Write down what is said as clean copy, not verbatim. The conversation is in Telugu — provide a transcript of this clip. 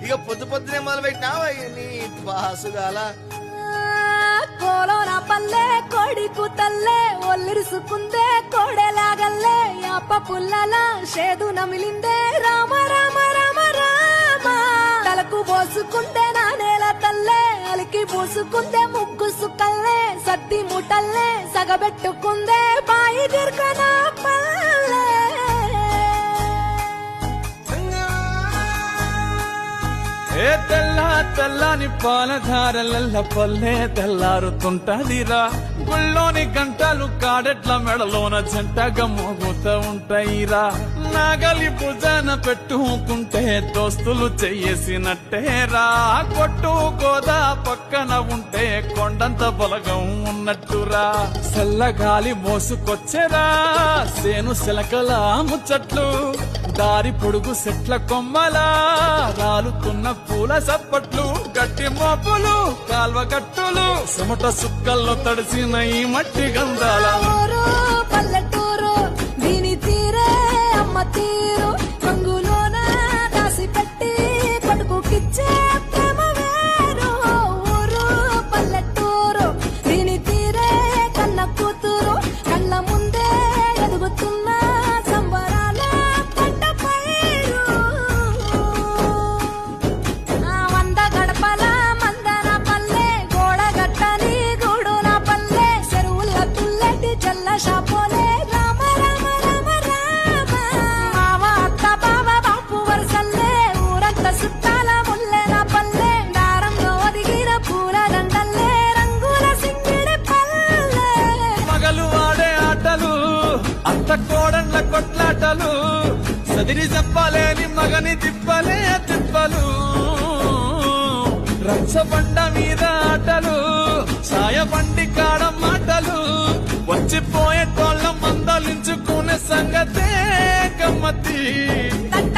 ఇక పొద్దు పొద్దునే మొదలు పెట్టినావా నీ బాసుగాల కోలోన పల్లె కోడి కూతల్లే ఒల్లిరుసుకుందే కోడెలాగల్లే యాప పుల్లల షేదు నమిలిందే రామ రామ రామ రామ తలకు పోసుకుందే నానేల తల్లే అలికి పూసుకుందే ముగ్గు సుక్కల్లే సద్ది ముటల్లే సగబెట్టుకుందే బాయి దిర్కన పల్లె ఏ తెల్ల తెల్లని పాలధారలల్ల పల్లె తెల్లారుతుంటదిరా గుళ్ళోని గంటలు కాడెట్ల మెడలోన జంటగా మోగుతూ ఉంటాయిరా నాగలి భుజాన పెట్టుకుంటే దోస్తులు చెయ్యేసినట్టేరా కొట్టు గోదా పక్కన ఉంటే కొండంత బలగం ఉన్నట్టురా చల్లగాలి మోసుకొచ్చెరా సేను శిలకల ముచ్చట్లు దారి పొడుగు సెట్ల కొమ్మలా రాలుతున్న పూల సప్పట్లు గట్టి మోపులు కాల్వ గట్టులు చెమట సుక్కల్లో తడిసిన ఈ మట్టి గంధాల ఊరు పల్లెటూరు దీని తీరే అమ్మ తీరు రంగులోన దాసి పెట్టి కొడుకుకిచ్చే ప్రేమ వేరు ఊరు పల్లెటూరు దీని తీరే కన్న కూతురు కళ్ళ ముందే ఎదుగుతున్న సంబరాల పంట పైరు వంద గడపల మందన పల్లె గోడ గట్టని గూడున పల్లె చెరువుల తుల్లటి జల్ల షాపోలే రామ రామ రామ రామ మావ అత్త బావ బాపు వరసల్లే ఊరంత సుట్టాల ముల్లెన పల్లె దారంలో ఒదిగిన పూల దండల్లే రంగుల సింగిడి పల్లె మగలు ఆడే ఆటలు అత్త కోడళ్ళ కొట్లాటలు సదిరి చెప్పలేని మగని తిప్పలే తిప్పలు రచ్చబండ మీద ఆటలు ఛాయ బండి కాడ మాటలు వచ్చిపోయే తోళ్ళ మందలించుకునే సంగతే గమ్మతి తంట